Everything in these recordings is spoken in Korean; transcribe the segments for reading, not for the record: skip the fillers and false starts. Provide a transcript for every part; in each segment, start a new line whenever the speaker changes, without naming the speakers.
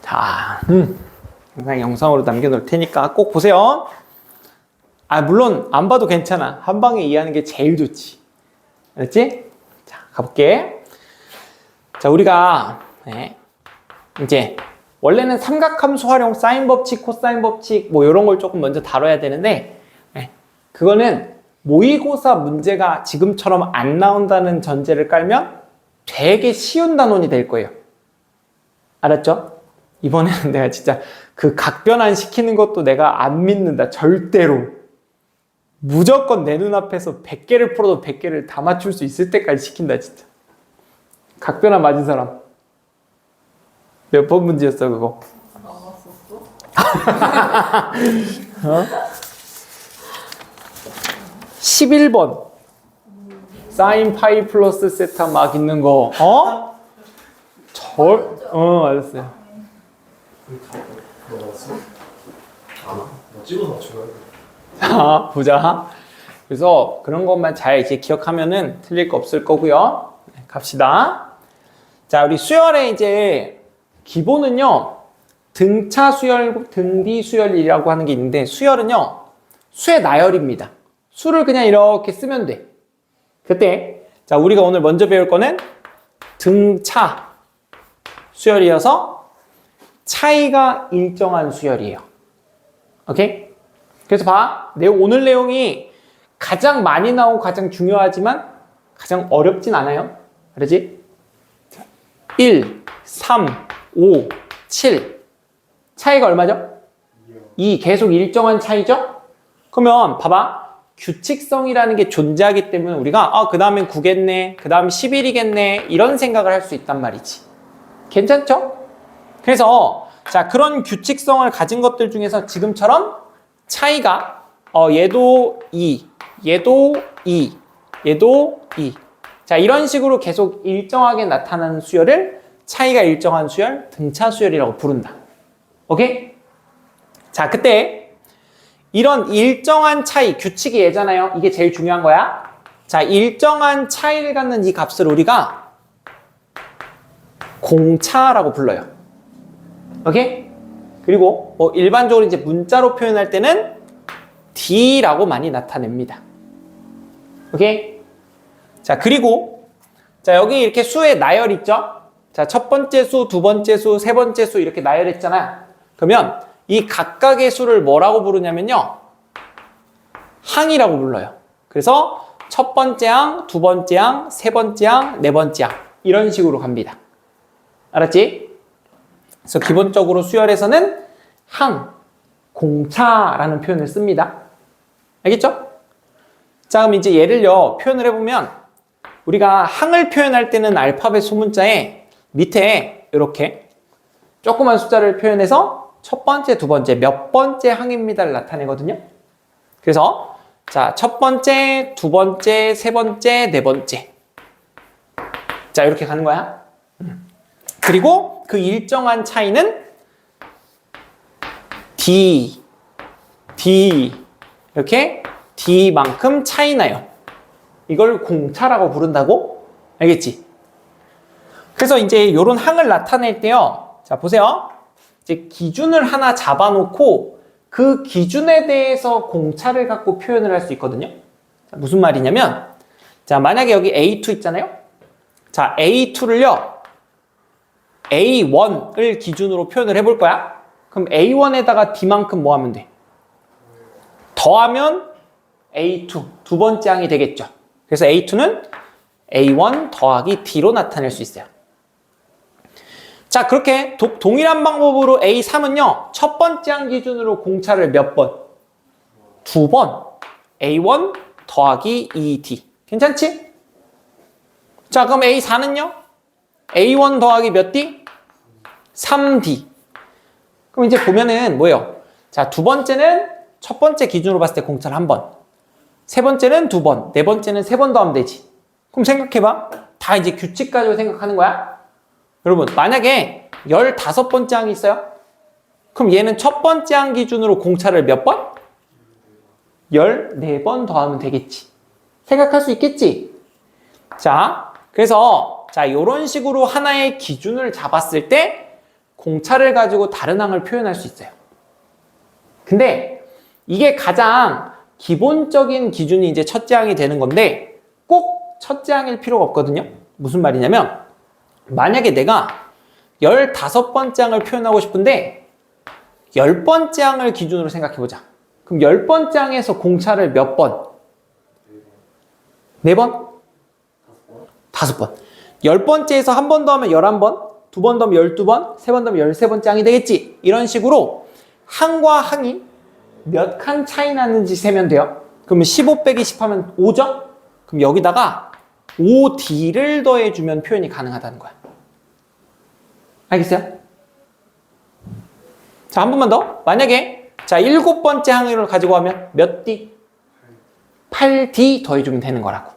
자, 그냥 영상으로 남겨놓을 테니까 꼭 보세요. 물론 안 봐도 괜찮아. 한 방에 이해하는 게 제일 좋지. 알았지? 자, 가볼게. 자, 우리가 이제 원래는 삼각함수 활용, 사인 법칙, 코사인 법칙 뭐 이런 걸 조금 먼저 다뤄야 되는데 그거는 모의고사 문제가 지금처럼 안 나온다는 전제를 깔면 되게 쉬운 단원이 될 거예요. 알았죠? 이번에는 내가 진짜 그 각변환 시키는 것도 내가 안 믿는다. 절대로. 무조건 내 눈앞에서 100개를 풀어도 100개를 다 맞출 수 있을 때까지 시킨다 진짜. 각변환 맞은 사람 몇 번 문제였어 그거? 어? 11번 사인 파이 플러스 세타 막 있는 거 맞았어요.
찍어서 맞추나요?
자, 보자. 그래서 그런 것만 잘 이제 기억하면은 틀릴 거 없을 거고요. 갑시다. 자, 우리 수열의 이제 기본은요, 등차 수열, 등비 수열이라고 하는 게 있는데, 수열은요, 수의 나열입니다. 수를 그냥 이렇게 쓰면 돼. 그때, 자, 우리가 오늘 먼저 배울 거는 등차 수열이어서 차이가 일정한 수열이에요. 오케이? 그래서 봐. 오늘 내용이 가장 많이 나오고 가장 중요하지만 가장 어렵진 않아요. 그러지? 1, 3, 5, 7. 차이가 얼마죠? 2. 계속 일정한 차이죠? 그러면 봐봐. 규칙성이라는 게 존재하기 때문에 우리가 그 다음엔 9겠네, 그 다음 11이겠네 이런 생각을 할 수 있단 말이지. 괜찮죠? 그래서 자, 그런 규칙성을 가진 것들 중에서 지금처럼 차이가 얘도 2, 얘도 2, 얘도 2. 자, 이런 식으로 계속 일정하게 나타나는 수열을 차이가 일정한 수열, 등차 수열이라고 부른다. 오케이? 자, 그때 이런 일정한 차이, 규칙이 얘잖아요. 이게 제일 중요한 거야. 자, 일정한 차이를 갖는 이 값을 우리가 공차라고 불러요. 오케이? 그리고 일반적으로 이제 문자로 표현할 때는 D라고 많이 나타냅니다. 오케이? 자, 그리고 자, 여기 이렇게 수의 나열 있죠? 자, 첫 번째 수, 두 번째 수, 세 번째 수 이렇게 나열했잖아. 그러면 이 각각의 수를 뭐라고 부르냐면요, 항이라고 불러요. 그래서 첫 번째 항, 두 번째 항, 세 번째 항, 네 번째 항 이런 식으로 갑니다. 알았지? 그래서 기본적으로 수열에서는 항, 공차라는 표현을 씁니다. 알겠죠? 자, 그럼 이제 예를요 표현을 해보면 우리가 항을 표현할 때는 알파벳 소문자에 밑에 이렇게 조그만 숫자를 표현해서 첫 번째, 두 번째, 몇 번째 항입니다를 나타내거든요. 그래서 자, 첫 번째, 두 번째, 세 번째, 네 번째. 자, 이렇게 가는 거야. 그리고 그 일정한 차이는 D 이렇게 D만큼 차이 나요. 이걸 공차라고 부른다고? 알겠지? 그래서 이제 이런 항을 나타낼 때요. 자, 보세요. 이제 기준을 하나 잡아놓고 그 기준에 대해서 공차를 갖고 표현을 할 수 있거든요. 자, 무슨 말이냐면, 자, 만약에 여기 A2 있잖아요. 자, A2를요, A1을 기준으로 표현을 해볼 거야. 그럼 A1에다가 D만큼 뭐 하면 돼? 더하면 A2, 두 번째 항이 되겠죠. 그래서 A2는 A1 더하기 D로 나타낼 수 있어요. 자, 그렇게 동일한 방법으로 A3은요, 첫 번째 항 기준으로 공차를 몇 번? 두 번. A1 더하기 2D. 괜찮지? 자, 그럼 A4는요? A1 더하기 몇 D? 3D. 그럼 이제 보면은 뭐예요? 자, 두 번째는 첫 번째 기준으로 봤을 때 공차를 한 번. 세 번째는 두 번. 네 번째는 세 번 더하면 되지. 그럼 생각해봐. 다 이제 규칙 가지고 생각하는 거야? 여러분, 만약에 15번째 항이 있어요? 그럼 얘는 첫 번째 항 기준으로 공차를 몇 번? 14번 더하면 되겠지. 생각할 수 있겠지? 자, 그래서 자, 요런 식으로 하나의 기준을 잡았을 때 공차를 가지고 다른 항을 표현할 수 있어요. 근데 이게 가장 기본적인 기준이 이제 첫째 항이 되는 건데 꼭 첫째 항일 필요가 없거든요. 무슨 말이냐면 만약에 내가 15번째 항을 표현하고 싶은데 10번째 항을 기준으로 생각해보자. 그럼 10번째 항에서 공차를 몇 번? 4번? 5번. 10번째에서 한 번 더 하면 11번, 2번 더 하면 12번, 3번 더 하면 13번째 항이 되겠지. 이런 식으로 항과 항이 몇 칸 차이 나는지 세면 돼요. 그러면 15 빼기 10 하면 5죠? 그럼 여기다가 5D를 더해주면 표현이 가능하다는 거야. 알겠어요? 자, 한 번만 더. 만약에 자 7번째 항을 가지고 하면 몇 D? 8D 더해주면 되는 거라고.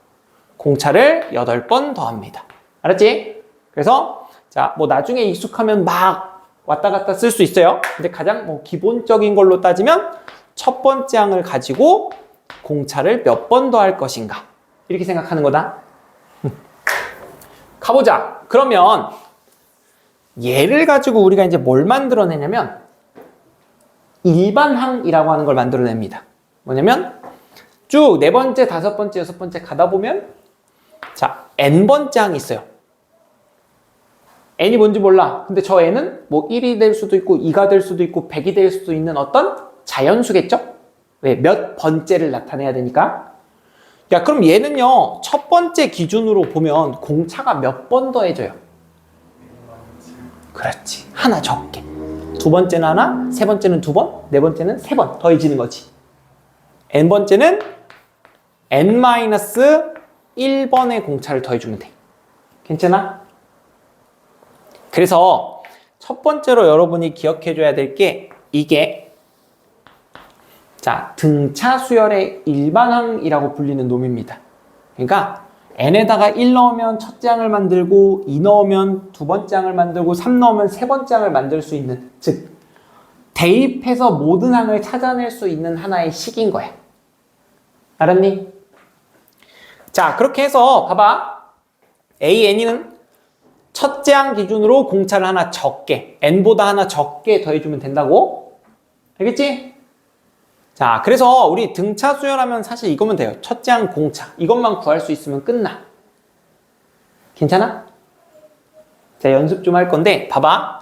공차를 8번 더합니다. 알았지? 그래서 자, 뭐 나중에 익숙하면 막 왔다 갔다 쓸 수 있어요. 근데 가장 뭐 기본적인 걸로 따지면 첫 번째 항을 가지고 공차를 몇 번 더 할 것인가 이렇게 생각하는 거다. 가보자. 그러면 얘를 가지고 우리가 이제 뭘 만들어내냐면 일반항이라고 하는 걸 만들어냅니다. 뭐냐면 쭉 4번째, 5번째, 6번째 가다 보면 자 n번째 항이 있어요. n이 뭔지 몰라. 근데 저 n은 뭐 1이 될 수도 있고 2가 될 수도 있고 100이 될 수도 있는 어떤 자연수겠죠? 왜? 몇 번째를 나타내야 되니까. 야, 그럼 얘는요, 첫 번째 기준으로 보면 공차가 몇 번 더해져요? 그렇지. 하나 적게. 두 번째는 하나, 세 번째는 2번, 네 번째는 3번 더해지는 거지. n번째는 n-1번의 공차를 더해주면 돼. 괜찮아? 그래서 첫 번째로 여러분이 기억해줘야 될 게 이게 자 등차 수열의 일반항이라고 불리는 놈입니다. 그러니까 n에다가 1 넣으면 첫째 항을 만들고 2 넣으면 두 번째 항을 만들고 3 넣으면 세 번째 항을 만들 수 있는 즉 대입해서 모든 항을 찾아낼 수 있는 하나의 식인 거야. 알았니? 자 그렇게 해서 봐봐. AN은 첫째 항 기준으로 공차를 하나 적게 n보다 하나 적게 더해주면 된다고? 알겠지? 자 그래서 우리 등차 수열하면 사실 이거면 돼요. 첫째 항 공차 이것만 구할 수 있으면 끝나. 괜찮아? 자 연습 좀 할 건데 봐봐.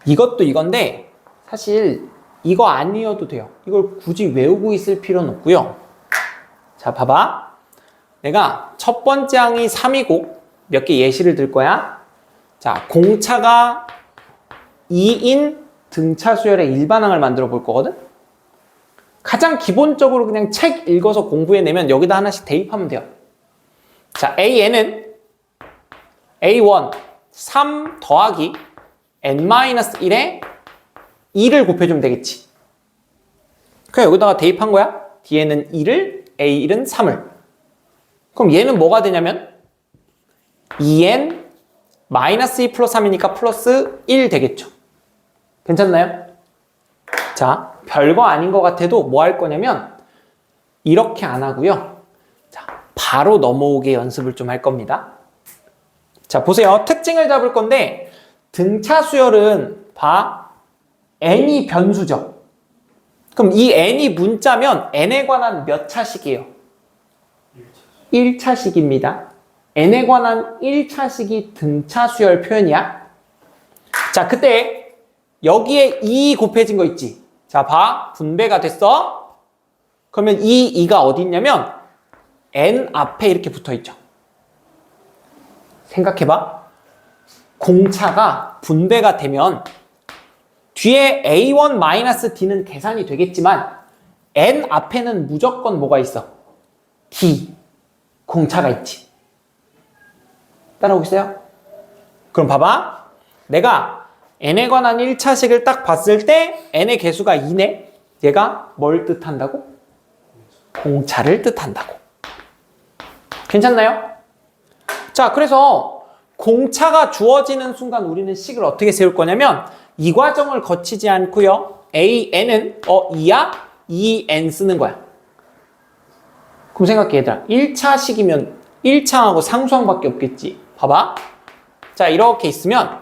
이것도 이건데 사실 이거 아니어도 돼요. 이걸 굳이 외우고 있을 필요는 없고요. 자 봐봐. 내가 첫 번째 항이 3이고 몇 개 예시를 들 거야. 자 공차가 2인 등차 수열의 일반항을 만들어 볼 거거든. 가장 기본적으로 그냥 책 읽어서 공부해내면 여기다 하나씩 대입하면 돼요. 자, AN은 A1 3 더하기 n-1에 2를 곱해주면 되겠지. 그냥 여기다가 대입한 거야. 뒤에는 2를, A1은 3을. 그럼 얘는 뭐가 되냐면 2n-2 플러스 3이니까 플러스 1 되겠죠. 괜찮나요? 자, 별거 아닌 것 같아도 뭐 할 거냐면 이렇게 안 하고요. 자, 바로 넘어오게 연습을 좀 할 겁니다. 자, 보세요. 특징을 잡을 건데 등차 수열은 봐. n이 변수죠. 그럼 이 n이 문자면 n에 관한 몇 차식이에요? 1차식입니다. n에 관한 1차식이 등차 수열 표현이야. 자, 그때 여기에 2 곱해진 거 있지? 자, 봐. 분배가 됐어. 그러면 이 2가 어디 있냐면 n 앞에 이렇게 붙어 있죠. 생각해봐. 공차가 분배가 되면 뒤에 A1-D는 계산이 되겠지만 n 앞에는 무조건 뭐가 있어? D. 공차가 있지. 따라오고 있어요? 그럼 봐봐. 내가 n에 관한 1차식을 딱 봤을 때 n의 개수가 2네. 얘가 뭘 뜻한다고? 공차를 뜻한다고. 괜찮나요? 자, 그래서 공차가 주어지는 순간 우리는 식을 어떻게 세울 거냐면 이 과정을 거치지 않고요. AN은 2야? 2N 쓰는 거야. 그럼 생각해 얘들아. 1차식이면 1차항하고 상수항밖에 없겠지. 봐봐. 자, 이렇게 있으면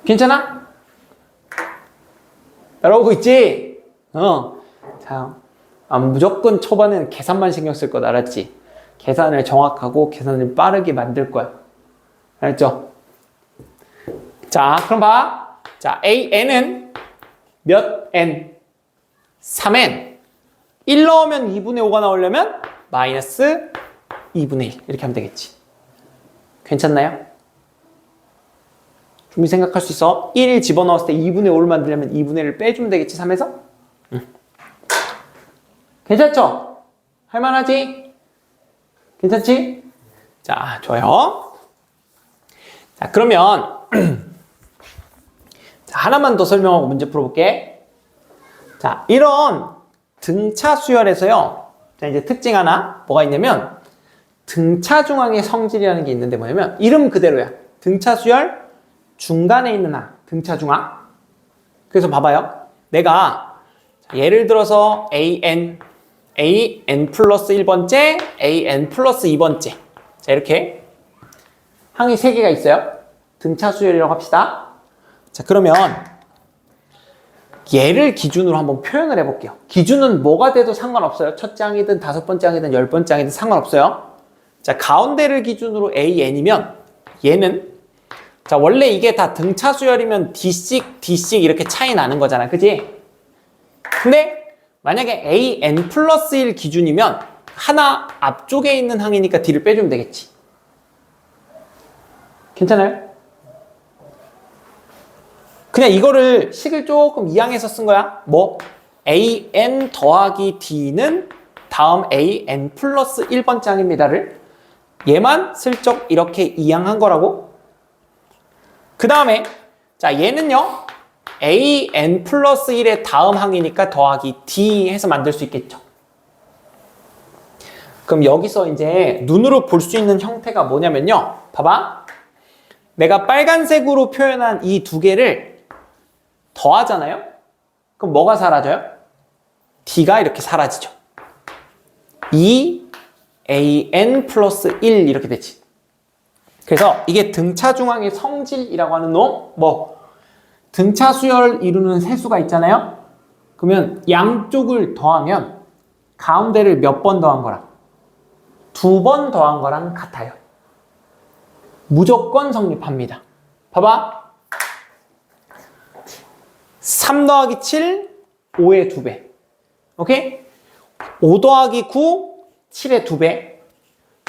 괜찮아? 따라오고 있지? 자, 무조건 초반엔 계산만 신경 쓸 것 알았지? 계산을 정확하고 계산을 빠르게 만들 거야. 알았죠? 자, 그럼 봐. 자, AN은 몇 N? 3N. 1 넣으면 2분의 5가 나오려면 마이너스 2분의 1. 이렇게 하면 되겠지. 괜찮나요? 좀 생각할 수 있어? 1 집어넣었을 때 2분의 5를 만들려면 2분의 1을 빼주면 되겠지, 3에서? 응. 괜찮죠? 할만하지? 괜찮지? 자, 좋아요. 자, 그러면 자, 하나만 더 설명하고 문제 풀어볼게. 자, 이런 등차 수열에서요. 자, 이제 특징 하나 뭐가 있냐면 등차 중앙의 성질이라는 게 있는데 뭐냐면 이름 그대로야. 등차 수열 중간에 있는 항, 등차 중앙. 그래서 봐봐요. 내가 예를 들어서 AN 플러스 1번째, AN 플러스 2번째. 자, 이렇게 항이 3개가 있어요. 등차 수열이라고 합시다. 자, 그러면 얘를 기준으로 한번 표현을 해볼게요. 기준은 뭐가 돼도 상관없어요. 첫째 항이든 5번째 항이든 10번째 항이든 상관없어요. 자, 가운데를 기준으로 AN이면 얘는 자, 원래 이게 다 등차 수열이면 D씩 이렇게 차이 나는 거잖아. 그지? 근데 만약에 AN 플러스 1 기준이면 하나 앞쪽에 있는 항이니까 D를 빼주면 되겠지. 괜찮아요? 그냥 이거를 식을 조금 이항해서 쓴 거야. 뭐? AN 더하기 D는 다음 AN 플러스 1번째 항입니다를 얘만 슬쩍 이렇게 이항한 거라고. 그 다음에 자, 얘는요 AN 플러스 1의 다음 항이니까 더하기 D 해서 만들 수 있겠죠. 그럼 여기서 이제 눈으로 볼 수 있는 형태가 뭐냐면요, 봐봐. 내가 빨간색으로 표현한 이 두 개를 더하잖아요. 그럼 뭐가 사라져요? D가 이렇게 사라지죠. 2AN 플러스 1 이렇게 되지. 그래서 이게 등차 중앙의 성질이라고 하는 놈, 뭐 등차 수열을 이루는 세수가 있잖아요. 그러면 양쪽을 더하면 가운데를 몇 번 더한 거랑 2번 더한 거랑 같아요. 무조건 성립합니다. 봐봐. 3 더하기 7, 5의 2배. 오케이? 5 더하기 9, 7의 2배.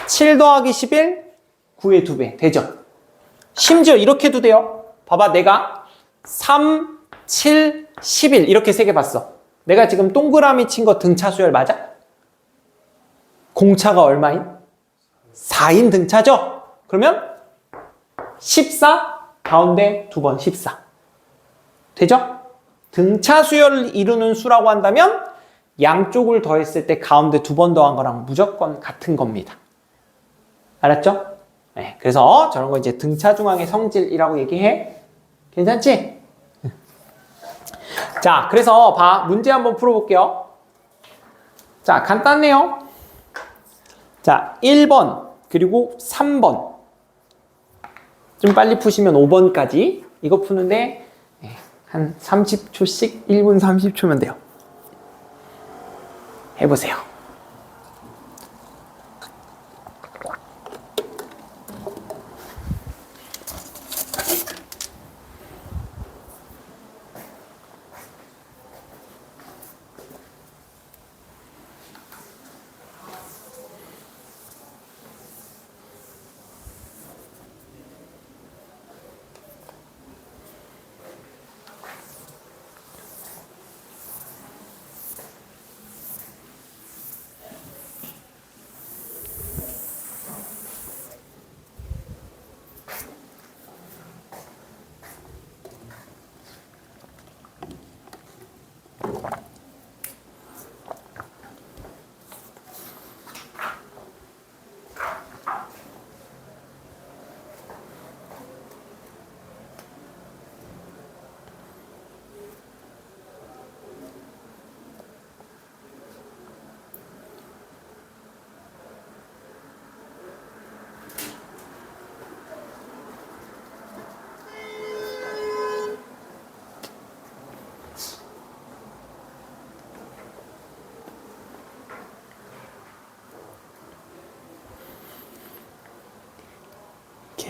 7 더하기 11, 9의 2배. 되죠? 심지어 이렇게도 돼요. 봐봐, 내가 3, 7, 11 이렇게 3개 봤어. 내가 지금 동그라미 친 거 등차 수열 맞아? 공차가 얼마인? 4인 등차죠? 그러면 14, 가운데 2번 14. 되죠? 등차 수열을 이루는 수라고 한다면 양쪽을 더했을 때 가운데 2번 더한 거랑 무조건 같은 겁니다. 알았죠? 네, 그래서 저런 거 이제 등차 중앙의 성질이라고 얘기해. 괜찮지? 자, 그래서 봐. 문제 한번 풀어볼게요. 자, 간단해요. 자, 1번 그리고 3번. 좀 빨리 푸시면 5번까지. 이거 푸는데 한 30초씩 1분 30초면 돼요. 해보세요.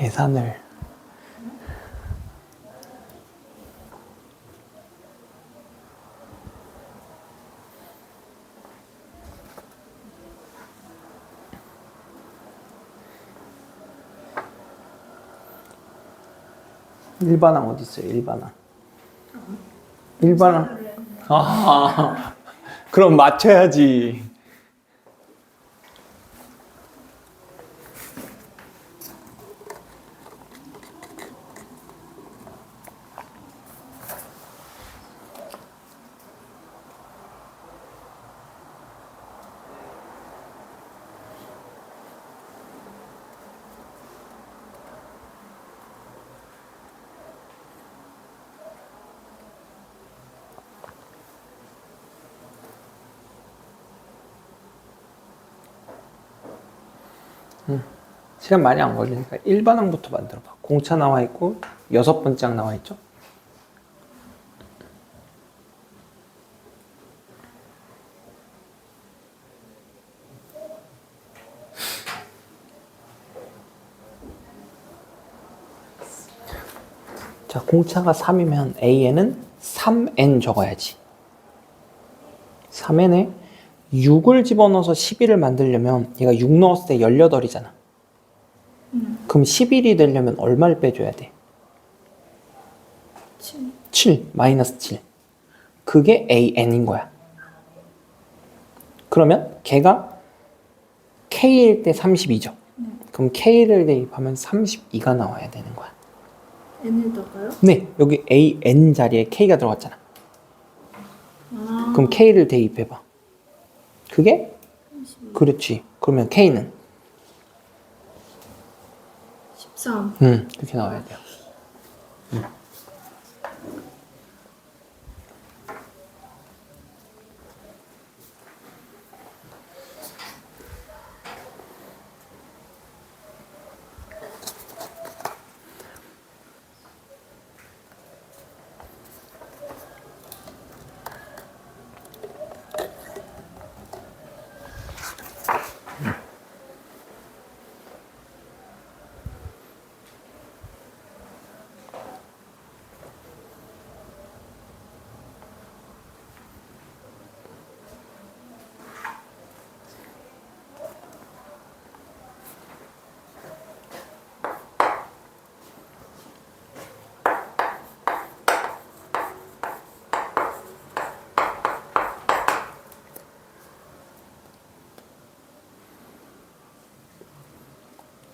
계산을. 일반항 어디 있어요? 일반항. 일반항. 아, 그럼 맞춰야지. 시간 많이 안 걸리니까 일반항부터 만들어봐. 공차 나와 있고 6번째 항 나와 있죠? 자, 공차가 3이면 AN은 3N 적어야지. 3N에 6을 집어넣어서 11을 만들려면 얘가 6 넣었을 때 18이잖아. 그럼 11이 되려면 얼마를 빼줘야 돼? 7, 마이너스 7. 그게 AN인 거야. 그러면 걔가 K일 때 32죠. 그럼 K를 대입하면 32가 나와야 되는 거야.
N에다가요?
네, 여기 AN 자리에 K가 들어갔잖아. 그럼 K를 대입해봐. 그게?
32.
그렇지. 그러면 K는?
13.
그렇게 나와야 돼요.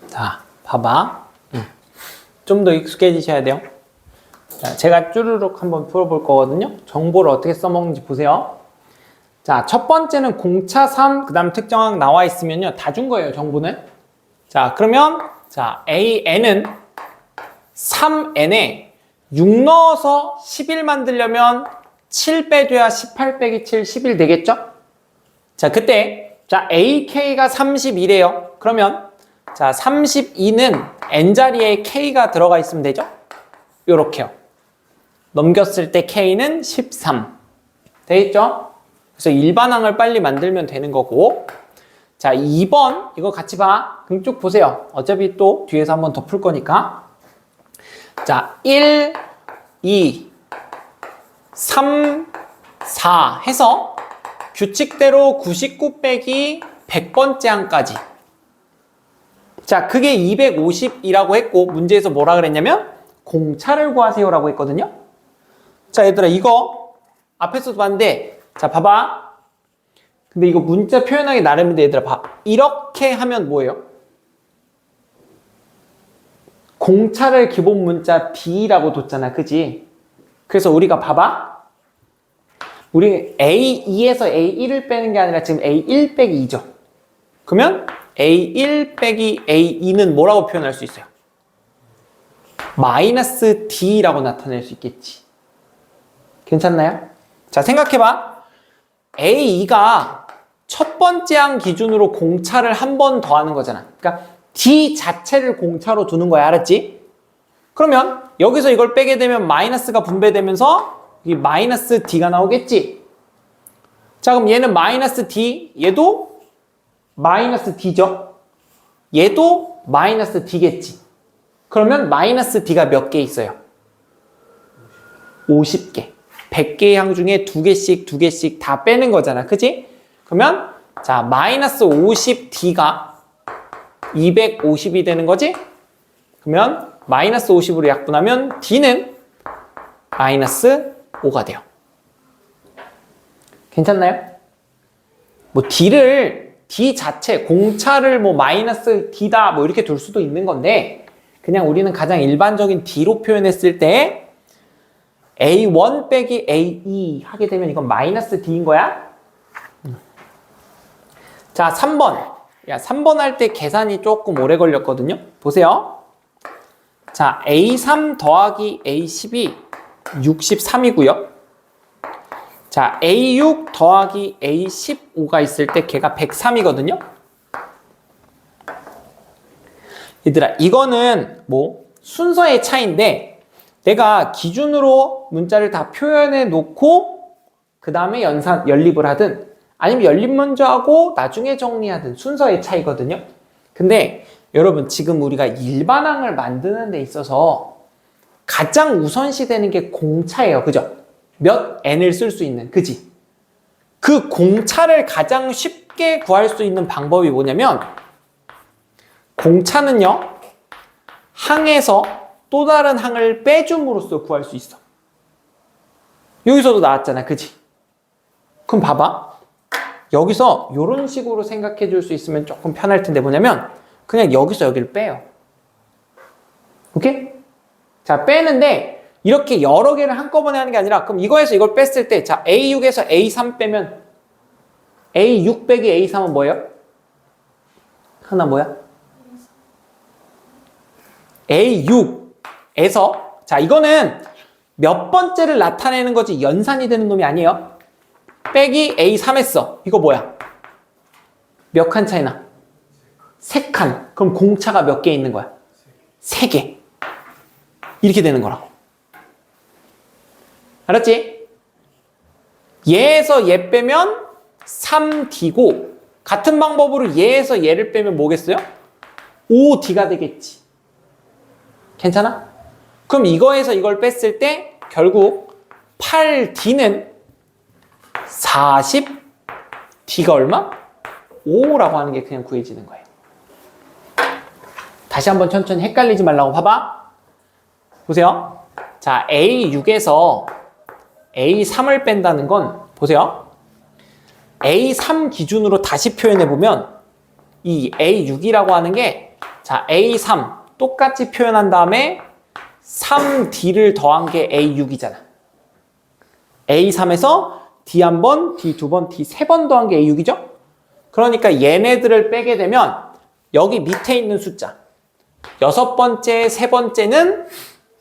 자, 봐봐. 좀 더 익숙해지셔야 돼요. 자, 제가 쭈루룩 한번 풀어볼 거거든요. 정보를 어떻게 써먹는지 보세요. 자, 첫 번째는 공차 3, 그 다음 특정항 나와 있으면요. 다 준 거예요, 정보는. 자, 그러면, 자, AN은 3N에 6 넣어서 11 만들려면 7 빼줘야 18 빼기 7, 11 되겠죠? 자, 그때, 자, AK가 31이에요. 그러면, 자, 32는 N자리에 K가 들어가 있으면 되죠? 요렇게요. 넘겼을 때 K는 13. 되겠죠? 그래서 일반항을 빨리 만들면 되는 거고. 자, 2번, 이거 같이 봐. 그럼 쭉 보세요. 어차피 또 뒤에서 한번 더 풀 거니까. 자, 1, 2, 3, 4 해서 규칙대로 99 빼기 100번째 항까지. 자, 그게 250이라고 했고 문제에서 뭐라 그랬냐면 공차를 구하세요라고 했거든요. 자, 얘들아 이거 앞에서도 봤는데 자, 봐봐. 근데 이거 문자 표현하기 나름인데 얘들아 봐. 이렇게 하면 뭐예요? 공차를 기본 문자 D라고 뒀잖아. 그지? 그래서 우리가 봐봐. 우리 A2에서 A1을 빼는 게 아니라 지금 A1 빼기 2죠. 그러면 A1 빼기 A2는 뭐라고 표현할 수 있어요? 마이너스 D라고 나타낼 수 있겠지. 괜찮나요? 자, 생각해봐. A2가 첫 번째 항 기준으로 공차를 한 번 더 하는 거잖아. 그러니까 D 자체를 공차로 두는 거야. 알았지? 그러면 여기서 이걸 빼게 되면 마이너스가 분배되면서 이 마이너스 D가 나오겠지? 자, 그럼 얘는 마이너스 D, 얘도 마이너스 D죠? 얘도 마이너스 D겠지? 그러면 마이너스 D가 몇 개 있어요? 50개. 100개의 항 중에 2개씩 다 빼는 거잖아. 그치? 그러면 자, 마이너스 50D가 250이 되는 거지? 그러면 마이너스 50으로 약분하면 D는 마이너스 5가 돼요. 괜찮나요? 뭐 D 자체, 공차를 뭐 마이너스 D다 뭐 이렇게 둘 수도 있는 건데 그냥 우리는 가장 일반적인 D로 표현했을 때 A1 빼기 A2 하게 되면 이건 마이너스 D인 거야. 자, 3번. 야, 3번 할 때 계산이 조금 오래 걸렸거든요. 보세요. 자, A3 더하기 A10이 63이고요. 자, A6 더하기 A15가 있을 때 걔가 103이거든요. 얘들아, 이거는 뭐 순서의 차이인데 내가 기준으로 문자를 다 표현해 놓고 그 다음에 연립을 하든 아니면 연립 먼저 하고 나중에 정리하든 순서의 차이거든요. 근데 여러분 지금 우리가 일반항을 만드는 데 있어서 가장 우선시 되는 게 공차예요. 그죠? 몇 n을 쓸 수 있는, 그지? 그 공차를 가장 쉽게 구할 수 있는 방법이 뭐냐면 공차는요 항에서 또 다른 항을 빼줌으로써 구할 수 있어. 여기서도 나왔잖아. 그지? 그럼 봐봐. 여기서 이런 식으로 생각해 줄 수 있으면 조금 편할 텐데 뭐냐면 그냥 여기서 여기를 빼요. 오케이? 자, 빼는데 이렇게 여러 개를 한꺼번에 하는 게 아니라 그럼 이거에서 이걸 뺐을 때 자, A6에서 A3 빼면 A6 빼기 A3은 뭐예요? 하나 뭐야? A6에서 자, 이거는 몇 번째를 나타내는 거지 연산이 되는 놈이 아니에요. 빼기 A3 했어. 이거 뭐야? 몇 칸 차이나? 3칸. 그럼 공차가 몇 개 있는 거야? 3개. 이렇게 되는 거라고. 알았지? 얘에서 얘 빼면 3D고 같은 방법으로 얘에서 얘를 빼면 뭐겠어요? 5D가 되겠지. 괜찮아? 그럼 이거에서 이걸 뺐을 때 결국 8D는 40D가 얼마? 5라고 하는 게 그냥 구해지는 거예요. 다시 한번 천천히 헷갈리지 말라고 봐봐. 보세요. 자, A6에서 A3을 뺀다는 건 보세요. A3 기준으로 다시 표현해보면 이 A6이라고 하는 게 자, A3 똑같이 표현한 다음에 3D를 더한 게 A6이잖아. A3에서 D 한 번, D 두 번, D 세 번 더한 게 A6이죠? 그러니까 얘네들을 빼게 되면 여기 밑에 있는 숫자 6번째, 세 번째는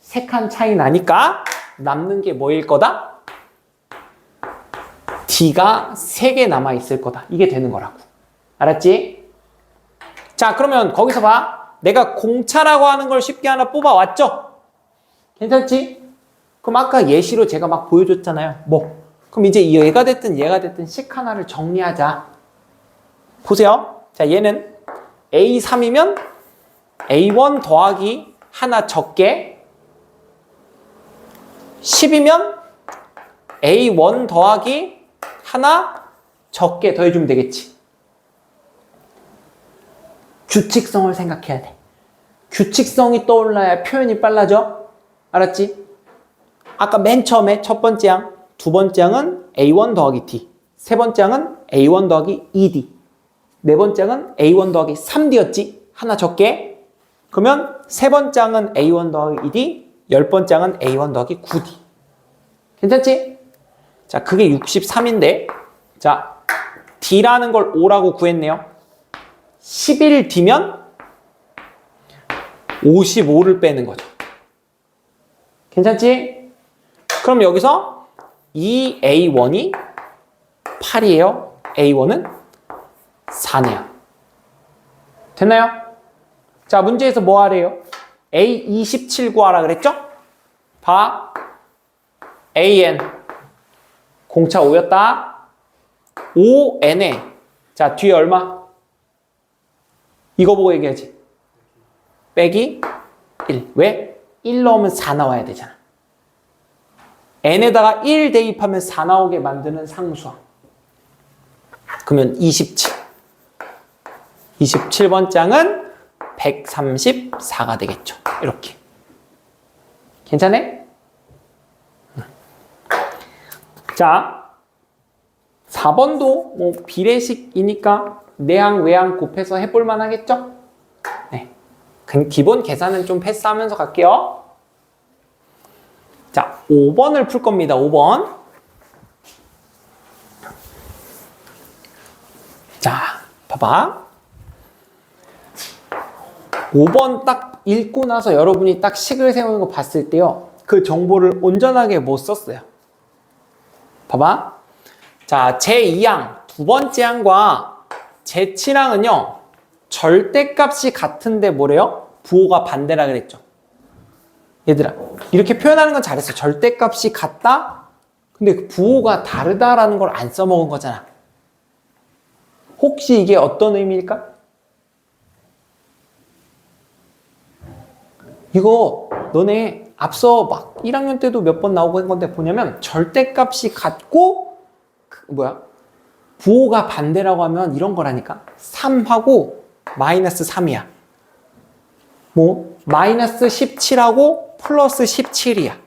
3칸 차이 나니까 남는 게 뭐일 거다? D가 3개 남아있을 거다. 이게 되는 거라고. 알았지? 자, 그러면 거기서 봐. 내가 공차라고 하는 걸 쉽게 하나 뽑아왔죠? 괜찮지? 그럼 아까 예시로 제가 막 보여줬잖아요. 뭐? 그럼 이제 얘가 됐든 식 하나를 정리하자. 보세요. 자, 얘는 A3이면 A1 더하기 하나 적게 10이면 A1 더하기 하나 적게 더해주면 되겠지. 규칙성을 생각해야 돼. 규칙성이 떠올라야 표현이 빨라져. 알았지? 아까 맨 처음에 첫 번째 항, 두 번째 항은 A1 더하기 D, 세 번째 항은 A1 더하기 2D, 네 번째 항은 A1 더하기 3D였지? 하나 적게. 그러면 세 번째 항은 A1 더하기 2D, 열 번째 항은 A1 더하기 9D. 괜찮지? 자, 그게 63인데 자, D라는 걸 5라고 구했네요. 11D면 55를 빼는 거죠. 괜찮지? 그럼 여기서 이 A1이 8이에요. A1은 4네요. 됐나요? 자, 문제에서 뭐 하래요? A27 구하라 그랬죠? 봐. AN 공차 5였다. 5N에 자, 뒤에 얼마? 이거 보고 얘기하지. 빼기 1. 왜? 1 넣으면 4 나와야 되잖아. n에다가 1 대입하면 4 나오게 만드는 상수항. 그러면 27. 27번 장은 134가 되겠죠. 이렇게. 괜찮아? 자, 4번도 뭐 비례식이니까 내항, 외항 곱해서 해볼 만 하겠죠? 네. 기본 계산은 좀 패스하면서 갈게요. 자, 5번을 풀 겁니다. 5번. 자, 봐봐. 5번 딱 읽고 나서 여러분이 딱 식을 세우는 거 봤을 때요. 그 정보를 온전하게 못 썼어요. 봐봐. 자, 제2항, 두 번째 항과 제7항은요. 절대값이 같은데 뭐래요? 부호가 반대라 그랬죠. 얘들아, 이렇게 표현하는 건 잘했어. 절대값이 같다? 근데 그 부호가 다르다라는 걸 안 써먹은 거잖아. 혹시 이게 어떤 의미일까? 이거 너네 앞서 막 1학년 때도 몇 번 나오고 한 건데 뭐냐면 절대값이 같고 부호가 반대라고 하면 이런 거라니까. 3하고 마이너스 3이야. 뭐 마이너스 17하고 플러스 17이야.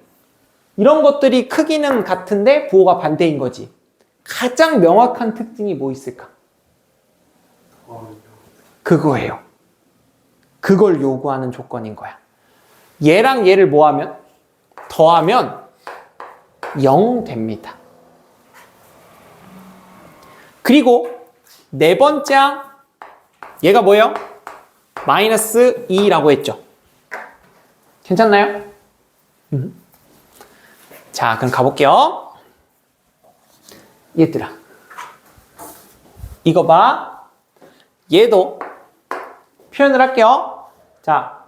이런 것들이 크기는 같은데 부호가 반대인 거지. 가장 명확한 특징이 뭐 있을까? 그거예요. 그걸 요구하는 조건인 거야. 얘랑 얘를 뭐하면? 더하면 0 됩니다. 그리고 네 번째 항, 얘가 뭐예요? 마이너스 2라고 했죠. 괜찮나요? 자, 그럼 가볼게요. 얘들아, 이거 봐. 얘도 표현을 할게요. 자,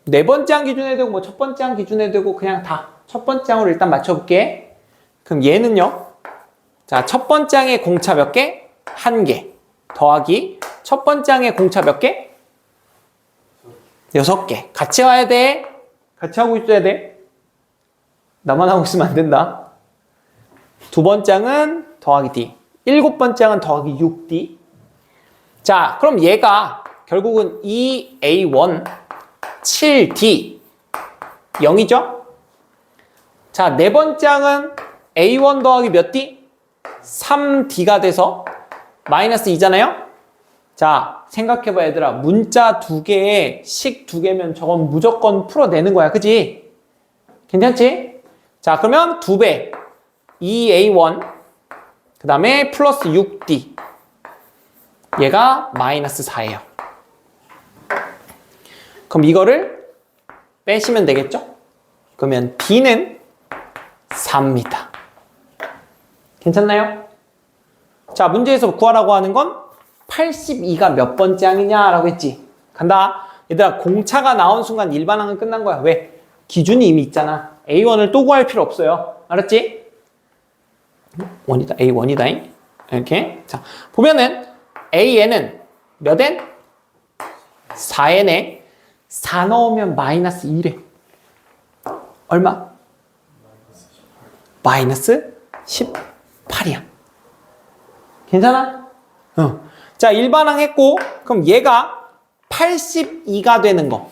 네 번째 항 기준에 되고 뭐 첫 번째 항 기준에 되고 그냥 다 첫 번째 항으로 일단 맞춰볼게. 그럼 얘는요. 자, 첫 번째 항에 공차 몇 개? 1개. 더하기 첫 번째 항에 공차 몇 개? 6개. 같이 와야 돼. 같이 하고 있어야 돼. 나만 하고 있으면 안 된다. 두 번째 항은 더하기 D. 일곱 번째 항은 더하기 6D. 자, 그럼 얘가 결국은 2A1 7D 0이죠? 자, 네 번째 항은 A1 더하기 몇 D? 3D가 돼서 마이너스 2잖아요? 자, 생각해봐 얘들아. 문자 두 개에 식 두 개면 저건 무조건 풀어내는 거야. 그지? 괜찮지? 자, 그러면 2배 2A1 그 다음에 플러스 6D 얘가 마이너스 4예요. 그럼 이거를 빼시면 되겠죠? 그러면 D는 4입니다. 괜찮나요? 자, 문제에서 구하라고 하는 건 82가 몇 번째 항이냐라고 했지. 간다. 얘들아, 공차가 나온 순간 일반항은 끝난 거야. 왜? 기준이 이미 있잖아. A1을 또 구할 필요 없어요. 알았지? 원이다. A1이다. 이렇게. 자, 보면은 AN은 몇 N? 4N에 4 넣으면 마이너스 2래. 얼마? 마이너스 18이야. 괜찮아? 자, 일반항 했고, 그럼 얘가 82가 되는 거.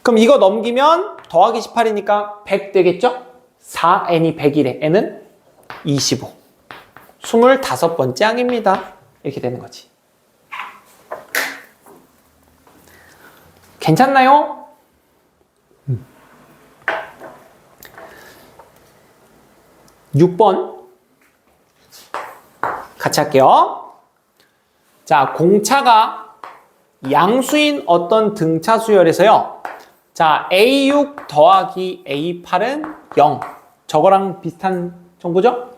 그럼 이거 넘기면 더하기 18이니까 100 되겠죠? 4n이 100이래. n은 25. 25번째 항입니다. 이렇게 되는 거지. 괜찮나요? 6번 같이 할게요. 자, 공차가 양수인 어떤 등차 수열에서요. 자, A6 더하기 A8은 0. 저거랑 비슷한 정보죠?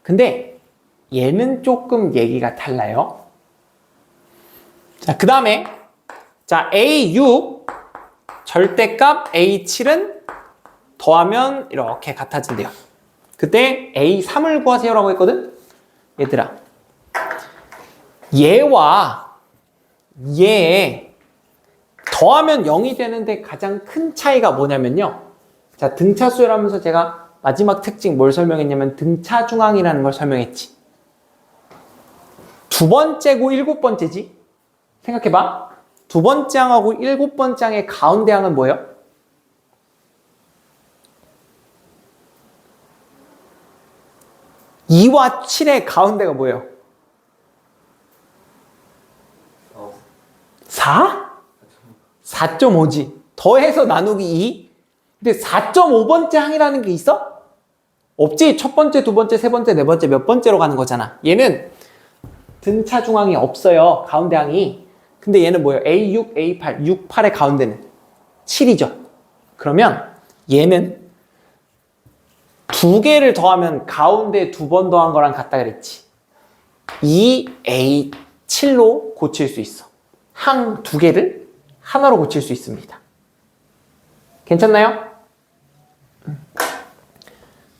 근데 얘는 조금 얘기가 달라요. 자, 그 다음에 자, A6 절대값 A7은 더하면 이렇게 같아진대요. 그때 A3을 구하세요라고 했거든? 얘들아, 얘와 얘 더하면 0이 되는데 가장 큰 차이가 뭐냐면요. 자, 등차 수열하면서 제가 마지막 특징 뭘 설명했냐면 등차 중앙이라는 걸 설명했지. 두 번째고 일곱 번째지. 생각해봐. 두 번째 항하고 일곱 번째 항의 가운데 항은 뭐예요? 2와 7의 가운데가 뭐예요? 4? 4.5지. 더해서 나누기 2? 근데 4.5번째 항이라는 게 있어? 없지. 첫 번째, 두 번째, 세 번째, 네 번째, 몇 번째로 가는 거잖아. 얘는 등차 중앙이 없어요. 가운데 항이. 근데 얘는 뭐예요? A6, A8, 6, 8의 가운데는 7이죠. 그러면 얘는 두 개를 더하면 가운데 두 번 더한 거랑 같다 그랬지. 2A7로 고칠 수 있어. 항 두 개를 하나로 고칠 수 있습니다. 괜찮나요?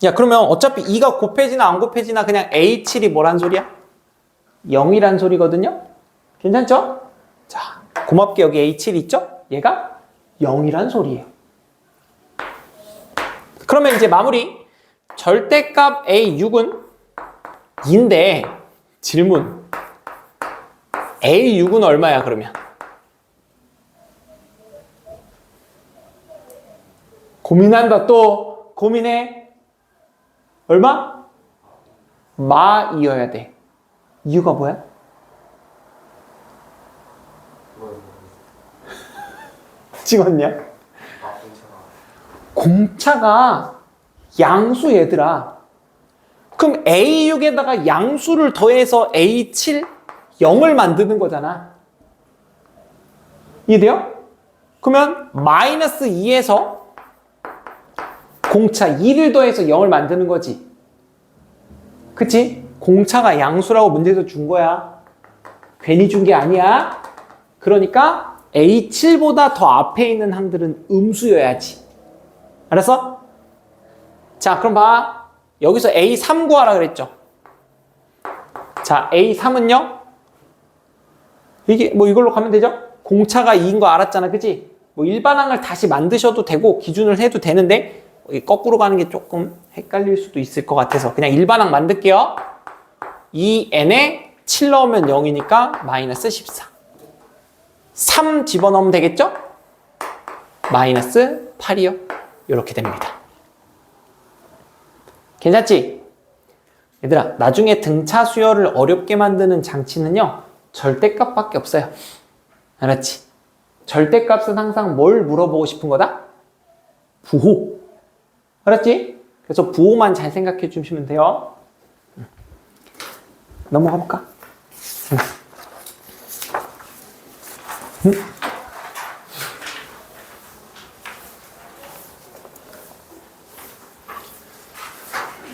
야, 그러면 어차피 2가 곱해지나 안 곱해지나 그냥 A7이 뭐란 소리야? 0이란 소리거든요? 괜찮죠? 자, 고맙게 여기 A7 있죠? 얘가 0이란 소리예요. 그러면 이제 마무리. 절대값 A6은 2인데 질문. A6은 얼마야 그러면? 고민한다. 또 고민해. 얼마? 마이어야 돼. 이유가 뭐야? 찍었냐? 공차가 양수 얘들아. 그럼 A6에다가 양수를 더해서 A7, 0을 만드는 거잖아. 이해돼요? 그러면 마이너스 2에서 공차 2를 더해서 0을 만드는 거지. 그치? 공차가 양수라고 문제에서 준 거야. 괜히 준 게 아니야. 그러니까 A7보다 더 앞에 있는 항들은 음수여야지. 알았어? 자, 그럼 봐. 여기서 A3 구하라 그랬죠. 자, A3은요? 이게 뭐 이걸로 가면 되죠? 공차가 2인 거 알았잖아. 그치? 뭐 일반항을 다시 만드셔도 되고 기준을 해도 되는데 거꾸로 가는 게 조금 헷갈릴 수도 있을 것 같아서 그냥 일반항 만들게요. 2n에 7 넣으면 0이니까 마이너스 14. 3 집어넣으면 되겠죠? 마이너스 8이요. 이렇게 됩니다. 괜찮지? 얘들아, 나중에 등차 수열을 어렵게 만드는 장치는요, 절대값밖에 없어요. 알았지? 절대값은 항상 뭘 물어보고 싶은 거다? 부호. 알았지? 그래서 부호만 잘 생각해 주시면 돼요. 넘어가 볼까?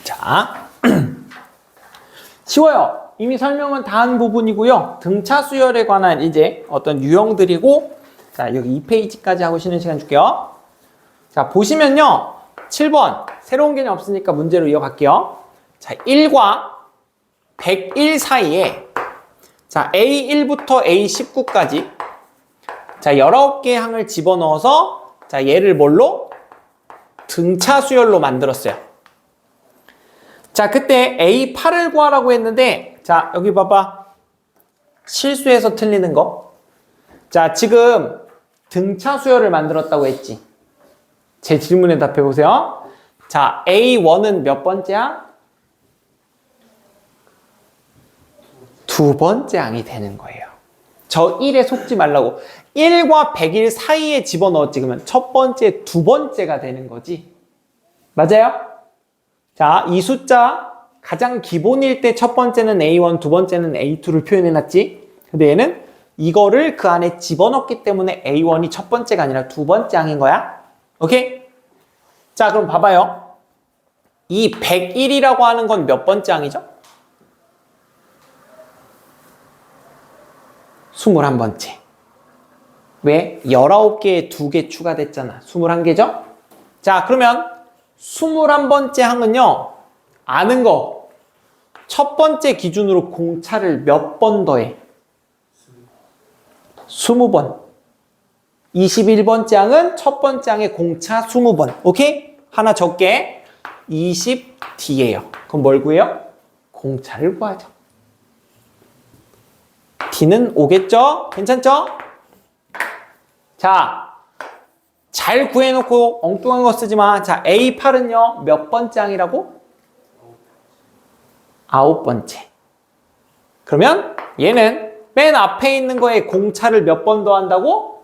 자, 쉬워요. 이미 설명은 다 한 부분이고요. 등차 수열에 관한 이제 어떤 유형들이고, 자, 여기 2페이지까지 하고 쉬는 시간 줄게요. 자, 보시면요. 7번. 새로운 개념 없으니까 문제로 이어갈게요. 자, 1과 101 사이에, 자, A1부터 A19까지, 자, 19개의 항을 집어넣어서, 자, 얘를 뭘로? 등차 수열로 만들었어요. 자, 그때 A8을 구하라고 했는데, 자, 여기 봐봐. 실수해서 틀리는 거. 자, 지금 등차 수열을 만들었다고 했지. 제 질문에 답해 보세요. 자, A1은 몇 번째야? 두 번째 항이 되는 거예요. 저 1에 속지 말라고. 1과 101 사이에 집어넣었지. 그러면 첫 번째, 두 번째가 되는 거지. 맞아요? 자, 이 숫자 가장 기본일 때 첫 번째는 A1, 두 번째는 A2를 표현해놨지. 근데 얘는 이거를 그 안에 집어넣기 때문에 A1이 첫 번째가 아니라 두 번째 항인 거야. 오케이? 자, 그럼 봐봐요. 이 101이라고 하는 건 몇 번째 항이죠? 21번째. 왜? 19개에 2개 추가됐잖아. 21개죠? 자, 그러면 21번째 항은요, 아는 거. 첫 번째 기준으로 공차를 몇 번 더해? 20번. 21번째 항은 첫 번째 항의 공차 20번. 오케이? 하나 적게 20D예요. 그럼 뭘 구해요? 공차를 구하죠. D는 5겠죠? 괜찮죠? 자, 잘 구해놓고 엉뚱한 거 쓰지 마. 자, A8은요, 몇 번째 항이라고? 9번째. 그러면 얘는 맨 앞에 있는 거에 공차를 몇 번 더한다고?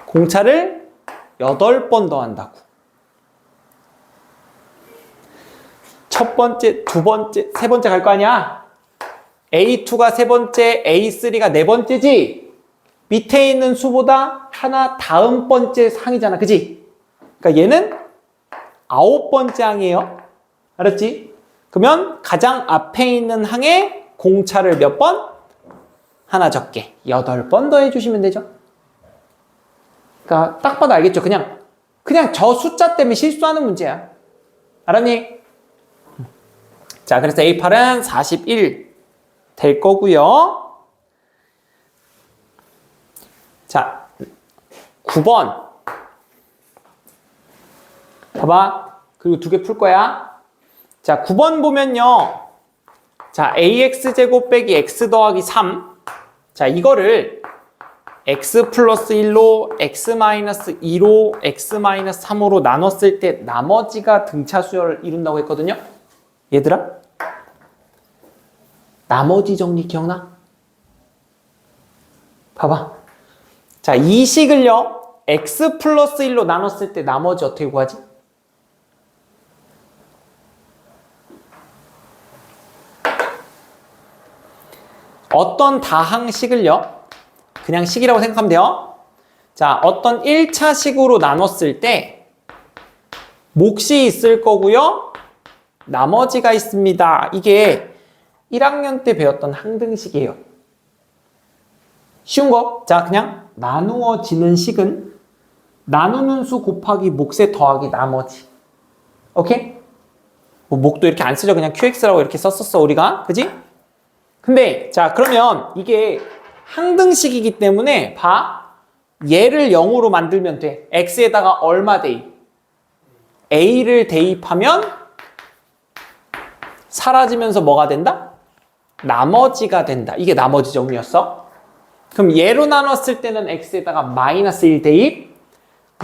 공차를 8번 더한다고. 첫 번째, 두 번째, 세 번째 갈 거 아니야? A2가 세 번째, A3가 네 번째지? 밑에 있는 수보다 하나 다음 번째 항이잖아. 그지? 그러니까 얘는 9번째 항이에요. 알았지? 그러면 가장 앞에 있는 항에 공차를 몇 번? 하나 적게 8번 더 해주시면 되죠. 그러니까 딱 봐도 알겠죠? 그냥 저 숫자 때문에 실수하는 문제야. 알았니? 자, 그래서 A8은 41 될 거고요. 자, 9번. 봐봐. 그리고 두 개 풀 거야. 자, 9번 보면요. 자, AX제곱 빼기 X 더하기 3. 자, 이거를 X 플러스 1로 X 마이너스 2로 X 마이너스 3으로 나눴을 때 나머지가 등차 수열을 이룬다고 했거든요. 얘들아, 나머지 정리 기억나? 봐봐. 자, 이 식을요, X 플러스 1로 나눴을 때 나머지 어떻게 구하지? 어떤 다항식을요, 그냥 식이라고 생각하면 돼요. 자, 어떤 1차 식으로 나눴을 때 몫이 있을 거고요, 나머지가 있습니다. 이게 1학년 때 배웠던 항등식이에요. 쉬운 거. 자, 그냥 나누어지는 식은 나누는 수 곱하기 몫에 더하기 나머지. 오케이? 뭐 몫도 이렇게 안 쓰죠. 그냥 QX라고 이렇게 썼었어, 우리가. 그지? 근데 자, 그러면 이게 항등식이기 때문에 봐. 얘를 0으로 만들면 돼. x에다가 얼마 대입? a를 대입하면 사라지면서 뭐가 된다? 나머지가 된다. 이게 나머지 정리였어. 그럼 얘로 나눴을 때는 x에다가 마이너스 1 대입,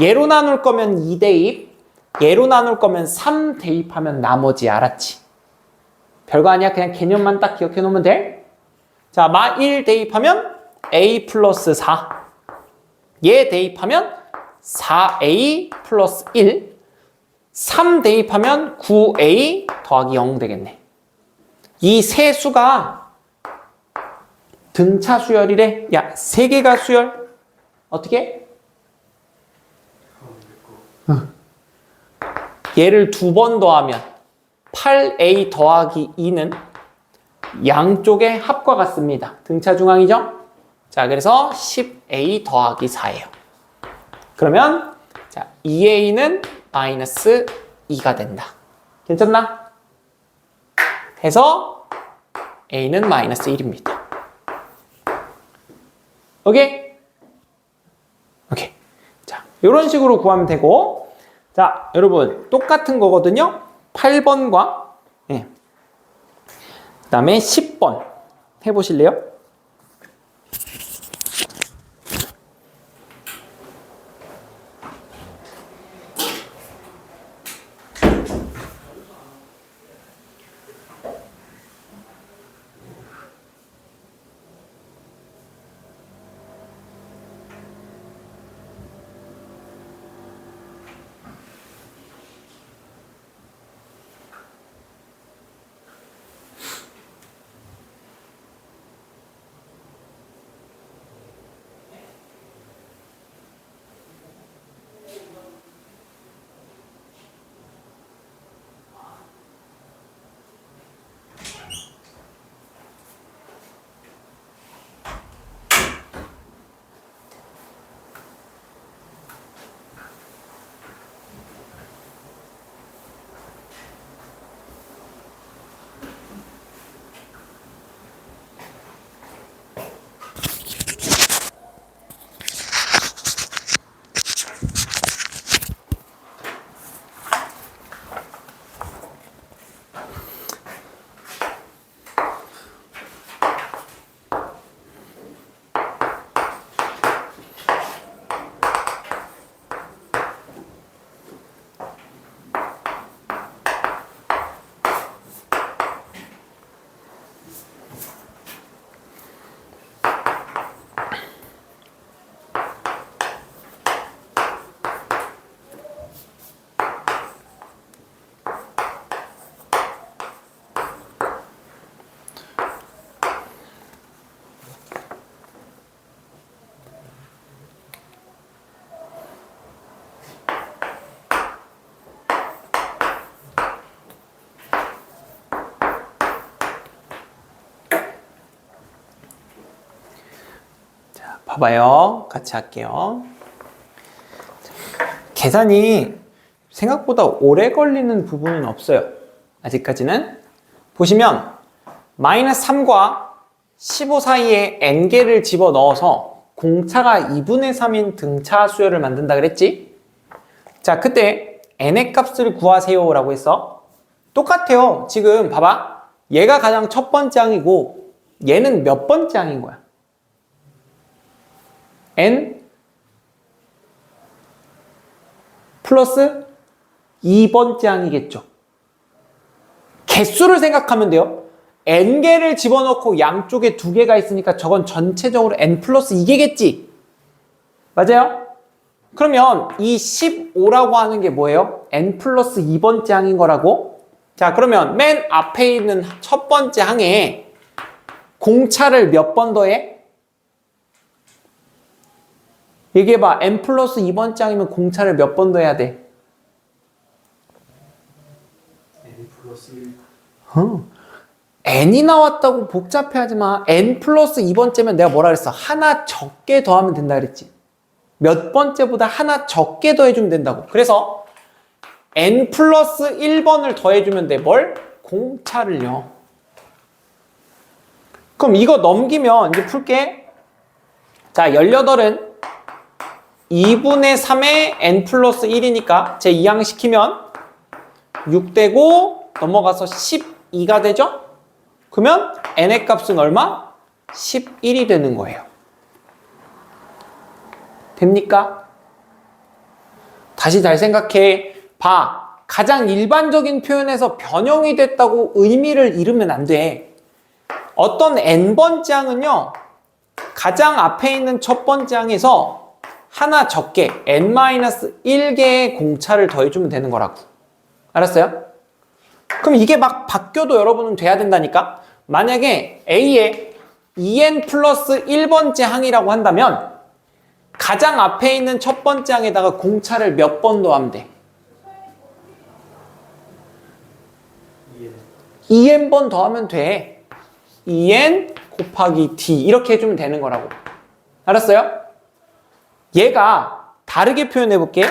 얘로 나눌 거면 2 대입, 얘로 나눌 거면 3 대입하면 나머지. 알았지? 별거 아니야. 그냥 개념만 딱 기억해 놓으면 돼. 자, 마 1 대입하면 a 플러스 4. 얘 대입하면 4a 플러스 1. 3 대입하면 9a 더하기 0 되겠네. 이 세 수가 등차 수열이래. 야, 세 개가 수열. 어떻게? 얘를 2번 더하면 8a 더하기 2는 양쪽의 합과 같습니다. 등차 중앙이죠? 자, 그래서 10a 더하기 4예요. 그러면 자, 2a는 마이너스 2가 된다. 괜찮나? 해서 a는 마이너스 1입니다. 오케이? 오케이. 자, 이런 식으로 구하면 되고, 자, 여러분 똑같은 거거든요. 8번과 그 다음에 10번 해보실래요? 봐봐요. 같이 할게요. 계산이 생각보다 오래 걸리는 부분은 없어요. 아직까지는. 보시면 마이너스 3과 15 사이에 n개를 집어넣어서 공차가 2분의 3인 등차 수열을 만든다 그랬지? 자, 그때 n의 값을 구하세요 라고 했어. 똑같아요. 지금 봐봐. 얘가 가장 첫 번째 항이고 얘는 몇 번째 항인 거야? n 플러스 2번째 항이겠죠. 개수를 생각하면 돼요. n개를 집어넣고 양쪽에 2개가 있으니까 저건 전체적으로 n 플러스 2개겠지. 맞아요? 그러면 이 15라고 하는 게 뭐예요? n 플러스 2번째 항인 거라고? 자, 그러면 맨 앞에 있는 첫 번째 항에 공차를 몇 번 더해? 얘기해봐. n 플러스 2번째 항이면 공차를 몇 번 더해야 돼?
n 플러스 1.
n이 나왔다고 복잡해하지 마. n 플러스 2번째면 내가 뭐라 그랬어? 하나 적게 더하면 된다 그랬지. 몇 번째보다 하나 적게 더해주면 된다고. 그래서 n 플러스 1번을 더해주면 돼. 뭘? 공차를요. 그럼 이거 넘기면 이제 풀게. 자, 18은 2분의 3의 n 플러스 1이니까 제 2항 시키면 6 되고 넘어가서 12가 되죠? 그러면 n의 값은 얼마? 11이 되는 거예요. 됩니까? 다시 잘 생각해. 봐. 가장 일반적인 표현에서 변형이 됐다고 의미를 잃으면 안 돼. 어떤 n번째 항은요. 가장 앞에 있는 첫 번째 항에서 하나 적게 n-1개의 공차를 더해주면 되는 거라고. 알았어요? 그럼 이게 막 바뀌어도 여러분은 돼야 된다니까? 만약에 A에 2n 플러스 1번째 항이라고 한다면 가장 앞에 있는 첫 번째 항에다가 공차를 몇 번 더하면 돼? 2n번 더하면 돼. 2n 곱하기 d 이렇게 해주면 되는 거라고. 알았어요? 얘가 다르게 표현해 볼게.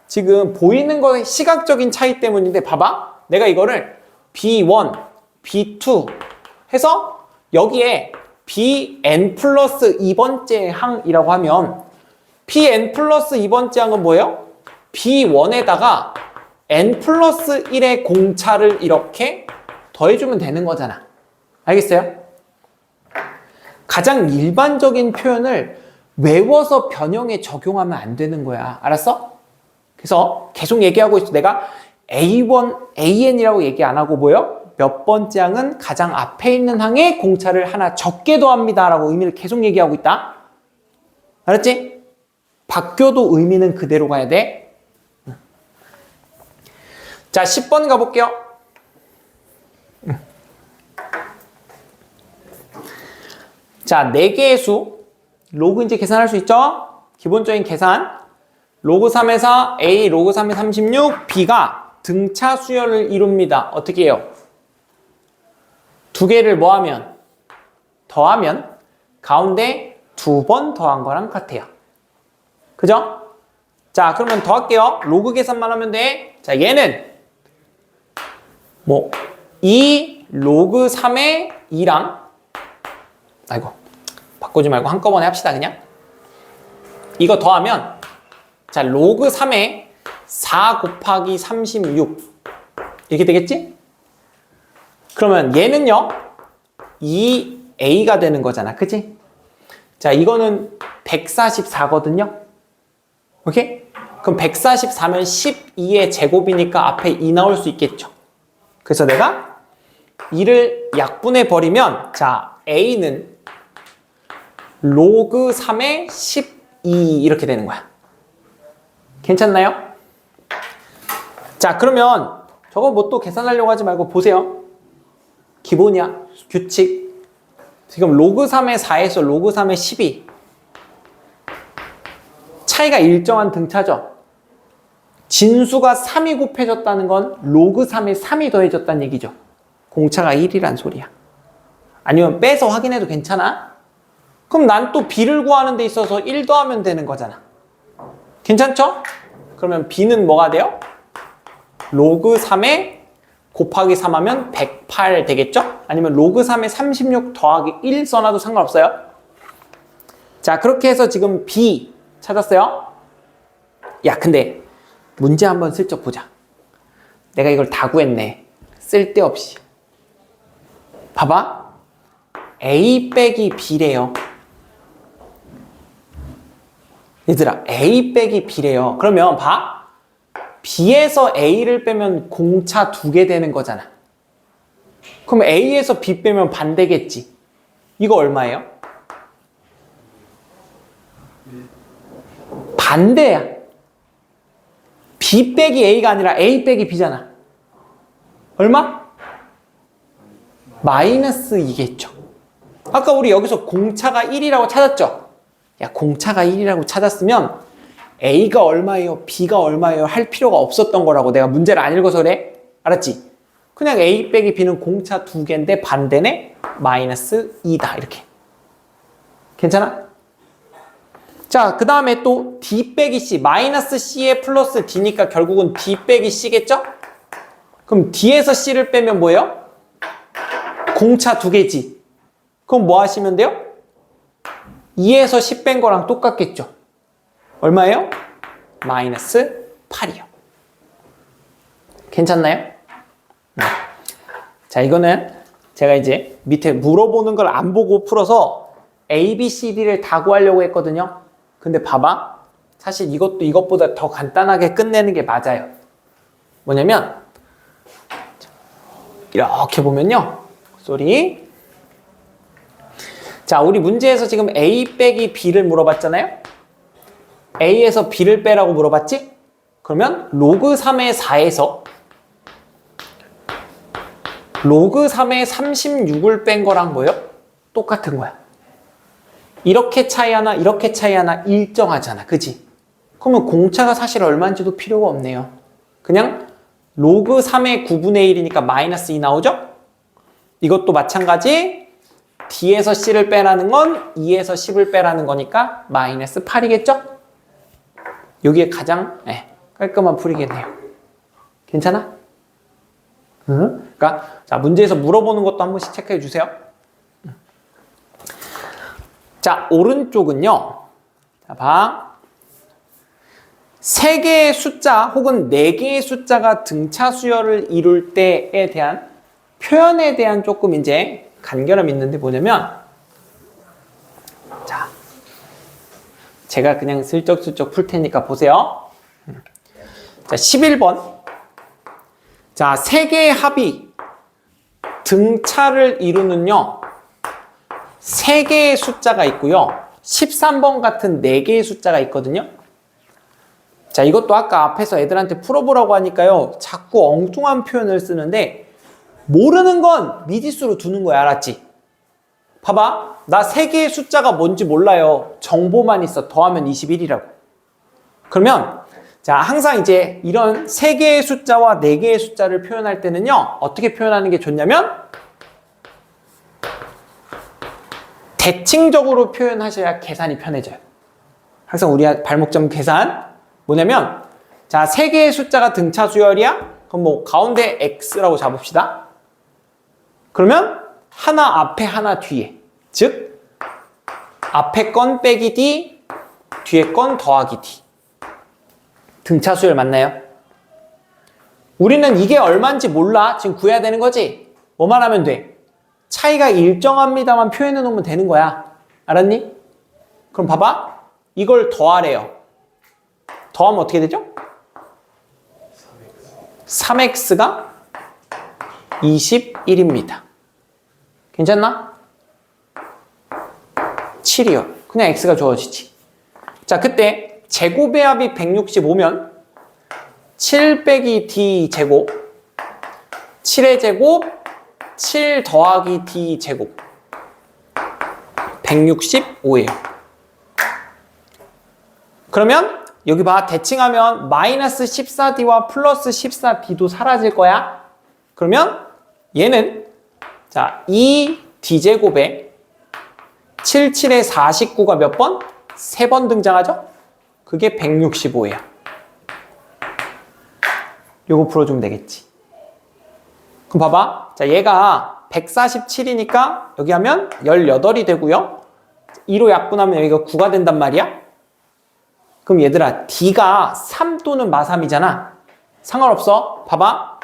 지금 보이는 거의 시각적인 차이 때문인데 봐봐. 내가 이거를 B1, B2 해서 여기에 Bn 플러스 2번째 항이라고 하면 Bn 플러스 2번째 항은 뭐예요? B1에다가 n 플러스 1의 공차를 이렇게 더해주면 되는 거잖아. 알겠어요? 가장 일반적인 표현을 외워서 변형에 적용하면 안 되는 거야. 알았어? 그래서 계속 얘기하고 있어. 내가 A1, AN이라고 얘기 안 하고 뭐요? 몇 번째 항은 가장 앞에 있는 항에 공차를 하나 적게 더합니다 라고 의미를 계속 얘기하고 있다. 알았지? 바뀌어도 의미는 그대로 가야 돼. 자, 10번 가볼게요. 자, 4개의 수. 로그 이제 계산할 수 있죠? 기본적인 계산. 로그 3의 4, A 로그 3의 36, B가 등차 수열을 이룹니다. 어떻게 해요? 두 개를 뭐 하면? 더하면 가운데 2번 더한 거랑 같아요. 그죠? 자, 그러면 더할게요. 로그 계산만 하면 돼. 자, 얘는 뭐 2 로그 3의 2랑 아이고 바꾸지 말고 한꺼번에 합시다. 그냥 이거 더하면 자, 로그 3의 4 곱하기 36 이렇게 되겠지? 그러면 얘는요 2a가 되는 거잖아. 그치? 자, 이거는 144거든요. 오케이? 그럼 144면 12의 제곱이니까 앞에 2 나올 수 있겠죠. 그래서 내가 2를 약분해 버리면 자, a는 로그 3의 12 이렇게 되는 거야. 괜찮나요? 자, 그러면 저거 뭐 또 계산하려고 하지 말고 보세요. 기본이야. 규칙. 지금 로그 3의 4에서 로그 3의 12 차이가 일정한 등차죠. 진수가 3이 곱해졌다는 건 로그 3에 3이 더해졌다는 얘기죠. 공차가 1이란 소리야. 아니면 빼서 확인해도 괜찮아? 그럼 그럼 난 또 b를 구하는 데 있어서 1 더하면 되는 거잖아. 괜찮죠? 그러면 b는 뭐가 돼요? 로그 3에 곱하기 3 하면 108 되겠죠? 아니면 로그 3에 36 더하기 1 써놔도 상관없어요. 자, 그렇게 해서 지금 b 찾았어요? 야, 근데 문제 한번 슬쩍 보자. 내가 이걸 다 구했네. 쓸데없이. 봐봐. a 빼기 b래요. 얘들아, a 빼기 b래요. 그러면 봐. b에서 a를 빼면 공차 2개 되는 거잖아. 그럼 a에서 b 빼면 반대겠지. 이거 얼마예요? 반대야. b 빼기 a가 아니라 a 빼기 b잖아. 얼마? 마이너스 2겠죠. 아까 우리 여기서 공차가 1이라고 찾았죠? 야, 공차가 1이라고 찾았으면 a가 얼마예요? b가 얼마예요? 할 필요가 없었던 거라고. 내가 문제를 안 읽어서 그래. 알았지? 그냥 a 빼기 b는 공차 2개인데 반대네? 마이너스 2다. 이렇게. 괜찮아? 자, 그 다음에 또 d 빼기 c. 마이너스 c에 플러스 d니까 결국은 d 빼기 c겠죠? 그럼 d에서 c를 빼면 뭐예요? 공차 2개지. 그럼 뭐 하시면 돼요? 2에서 10 뺀 거랑 똑같겠죠? 얼마예요? 마이너스 8이요. 괜찮나요? 자, 이거는 제가 이제 밑에 물어보는 걸 안 보고 풀어서 A, B, C, D를 다 구하려고 했거든요. 근데 봐봐. 사실 이것도 이것보다 더 간단하게 끝내는 게 맞아요. 뭐냐면 이렇게 보면요. 쏘리. 자, 우리 문제에서 지금 A 빼기 B를 물어봤잖아요. A에서 B를 빼라고 물어봤지? 그러면 로그 3의 4에서 로그 3의 36을 뺀 거랑 뭐예요? 똑같은 거야. 이렇게 차이 하나, 이렇게 차이 하나 일정하잖아. 그지? 그러면 공차가 사실 얼마인지도 필요가 없네요. 그냥 로그 3의 9분의 1이니까 마이너스 2 나오죠? 이것도 마찬가지. D에서 C를 빼라는 건 2에서 10을 빼라는 거니까 마이너스 8이겠죠? 여기에 가장 깔끔한 풀이겠네요. 괜찮아? 응? 그러니까 자, 문제에서 물어보는 것도 한 번씩 체크해 주세요. 자, 오른쪽은요. 자, 봐. 3개의 숫자 혹은 4개의 숫자가 등차 수열을 이룰 때에 대한 표현에 대한 조금 이제 간결함이 있는데 뭐냐면, 자, 제가 그냥 슬쩍슬쩍 풀 테니까 보세요. 자, 11번. 자, 3개의 합이 등차를 이루는요, 3개의 숫자가 있고요. 13번 같은 4개의 숫자가 있거든요. 자, 이것도 아까 앞에서 애들한테 풀어보라고 하니까요. 자꾸 엉뚱한 표현을 쓰는데 모르는 건 미지수로 두는 거야. 알았지? 봐봐. 나 3개의 숫자가 뭔지 몰라요. 정보만 있어. 더하면 21이라고. 그러면 자, 항상 이제 이런 3개의 숫자와 4개의 숫자를 표현할 때는요. 어떻게 표현하는 게 좋냐면 대칭적으로 표현하셔야 계산이 편해져요. 항상 우리 발목 잡은 계산 뭐냐면 자, 3개의 숫자가 등차 수열이야? 그럼 뭐 가운데 X라고 잡읍시다. 그러면 하나 앞에 하나 뒤에. 즉 앞에 건 빼기 D, 뒤에 건 더하기 D. 등차 수열 맞나요? 우리는 이게 얼마인지 몰라. 지금 구해야 되는 거지? 뭐만 하면 돼? 차이가 일정합니다만 표현해 놓으면 되는 거야. 알았니? 그럼 봐봐. 이걸 더하래요. 더하면 어떻게 되죠? 3x가 21입니다. 괜찮나? 7이요. 그냥 x가 주어지지. 자, 그때 제곱의 합이 165면 7 빼기 d 제곱, 7의 제곱, 7 더하기 d 제곱 165예요. 그러면 여기 봐. 대칭하면 마이너스 14d와 플러스 14d도 사라질 거야. 그러면 얘는 자, 2d제곱에 77에 49가 몇 번? 3번 등장하죠? 그게 165예요. 요거 풀어주면 되겠지. 그럼 봐봐. 자, 얘가 147이니까 여기 하면 18이 되고요. 2로 약분하면 여기가 9가 된단 말이야. 그럼 얘들아, D가 3 또는 마3이잖아. 상관없어. 봐봐.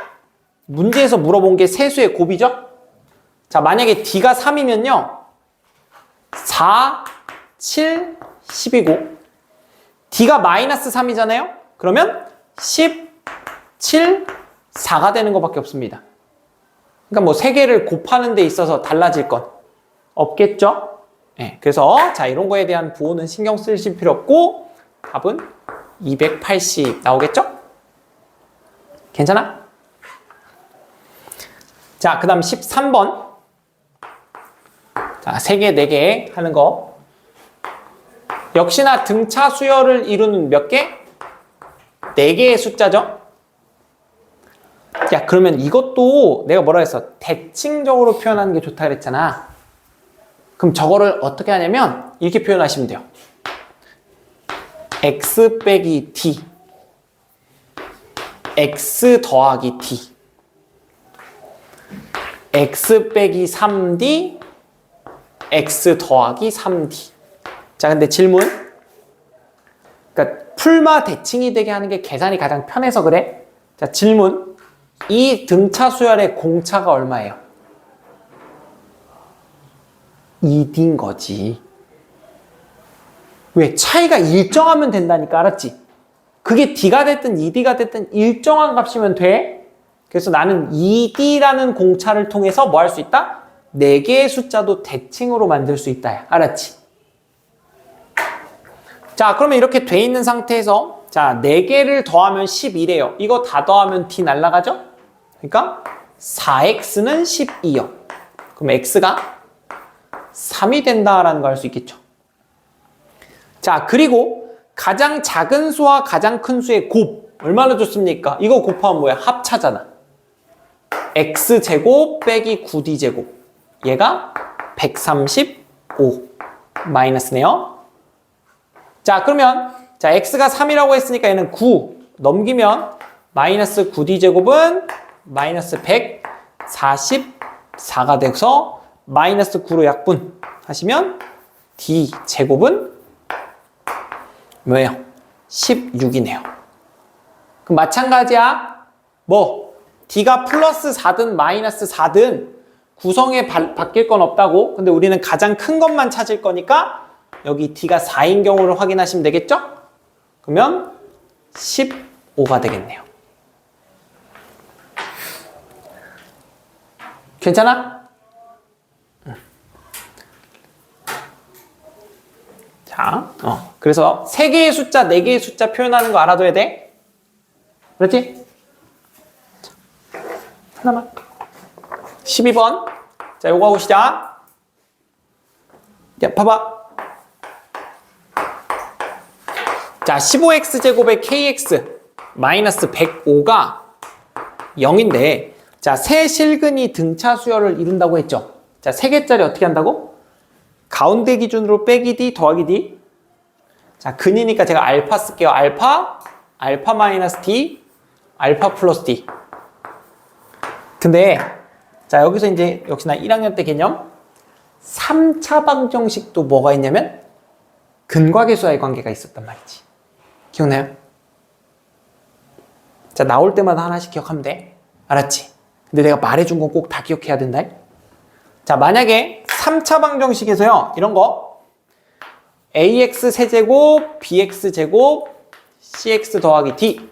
문제에서 물어본 게 세수의 곱이죠? 자, 만약에 D가 3이면요. 4, 7, 10이고 D가 마이너스 3이잖아요? 그러면 10, 7, 4가 되는 것밖에 없습니다. 그러니까 뭐 3개를 곱하는 데 있어서 달라질 건 없겠죠? 네, 그래서 자, 이런 거에 대한 부호는 신경 쓰실 필요 없고 답은 280 나오겠죠? 괜찮아? 자, 그 다음 13번. 자, 3개, 4개 하는 거. 역시나 등차 수열을 이루는 몇 개? 4개의 숫자죠? 야, 그러면 이것도 내가 뭐라 했어? 대칭적으로 표현하는 게 좋다 그랬잖아. 그럼 저거를 어떻게 하냐면 이렇게 표현하시면 돼요. x 빼기 d, x 더하기 d, x 빼기 3d, x 더하기 3d. 자, 근데 질문. 그러니까 풀마 대칭이 되게 하는 게 계산이 가장 편해서 그래. 자, 질문. 이 등차 수열의 공차가 얼마예요? 2D인 거지. 왜? 차이가 일정하면 된다니까, 알았지? 그게 D가 됐든 2D가 됐든 일정한 값이면 돼. 그래서 나는 2D라는 공차를 통해서 뭐 할 수 있다? 4개의 숫자도 대칭으로 만들 수 있다. 알았지? 자, 그러면 이렇게 돼 있는 상태에서 자, 4개를 더하면 11이에요. 이거 다 더하면 D 날라가죠? 그러니까 4x는 12요. 그럼 x가 3이 된다라는 걸 알 수 있겠죠. 자, 그리고 가장 작은 수와 가장 큰 수의 곱 얼마나 좋습니까? 이거 곱하면 뭐야? 합차잖아. x제곱 빼기 9d제곱. 얘가 135 마이너스네요. 자, 그러면 자, x가 3이라고 했으니까 얘는 9 넘기면 마이너스 9d제곱은 마이너스 144가 돼서 마이너스 9로 약분 하시면 d제곱은 뭐예요? 16이네요. 그럼 마찬가지야. 뭐 d가 플러스 4든 마이너스 4든 구성에 바뀔 건 없다고. 근데 우리는 가장 큰 것만 찾을 거니까 여기 d가 4인 경우를 확인하시면 되겠죠? 그러면 15가 되겠네요. 괜찮아? 자, 그래서 3개의 숫자, 4개의 숫자 표현하는 거 알아둬야 돼. 그렇지? 하나만. 12번. 자, 요거 하고 시작. 야, 봐봐. 자, 15x제곱의 kx 마이너스 105가 0인데 자, 세 실근이 등차 수열을 이룬다고 했죠. 자, 3개짜리 어떻게 한다고? 가운데 기준으로 빼기 d 더하기 d. 자, 근이니까 제가 알파 쓸게요. 알파 마이너스 d, 알파 플러스 d. 근데 자, 여기서 이제 역시나 1학년 때 개념 3차 방정식도 뭐가 있냐면 근과계수와의 관계가 있었단 말이지. 기억나요? 자, 나올 때마다 하나씩 기억하면 돼. 알았지? 근데 내가 말해준 건 꼭 다 기억해야 된다. 자, 만약에 3차 방정식에서요, 이런 거 ax 세제곱, bx 제곱, cx 더하기 d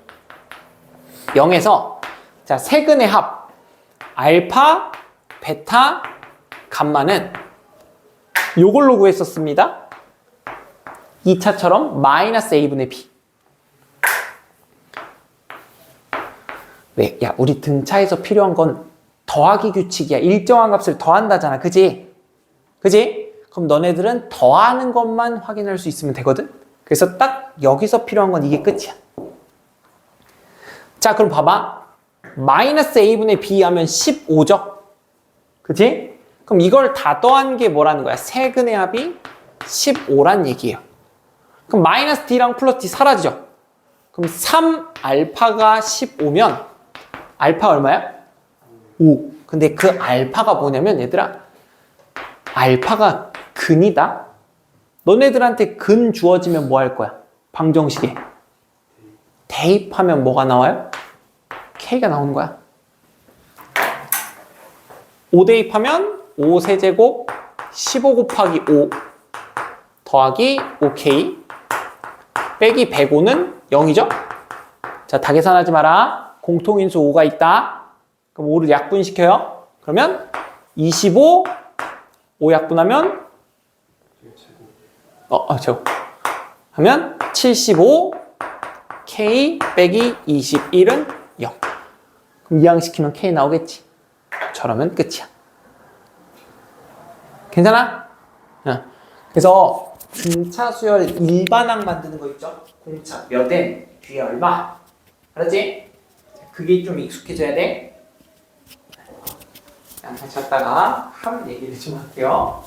0에서 자, 세근의 합 알파, 베타, 감마는 요걸로 구했었습니다. 2차처럼 마이너스 a분의 b. 왜? 야, 우리 등차에서 필요한 건 더하기 규칙이야. 일정한 값을 더한다잖아. 그지? 그지? 그럼 너네들은 더하는 것만 확인할 수 있으면 되거든? 그래서 딱 여기서 필요한 건 이게 끝이야. 자, 그럼 봐봐. 마이너스 a분의 b 하면 15죠? 그지? 그럼 이걸 다 더한 게 뭐라는 거야? 세근의 합이 15란 얘기예요. 그럼 마이너스 D랑 플러스 D 사라지죠? 그럼 3알파가 15면 알파 얼마야? 5. 근데 그 알파가 뭐냐면 얘들아, 알파가 근이다. 너네들한테 근 주어지면 뭐 할 거야? 방정식에 대입하면 뭐가 나와요? K가 나오는 거야. 5 대입하면 5 세제곱 15 곱하기 5 더하기 5K 빼기 105는 0이죠? 자, 다 계산하지 마라. 공통인수 5가 있다. 그럼 5를 약분시켜요. 그러면 25, 5 약분하면 제곱. 하면 75, K 빼기 21은 0. 그럼 이항시키면 K 나오겠지. 저러면 끝이야. 괜찮아? 그래서 분차 수열 일반항 만드는 거 있죠? 공차 몇 N 뒤에 얼마? 알았지? 그게 좀 익숙해져야 돼. 양파 쳤다가 함 얘기를 좀 할게요.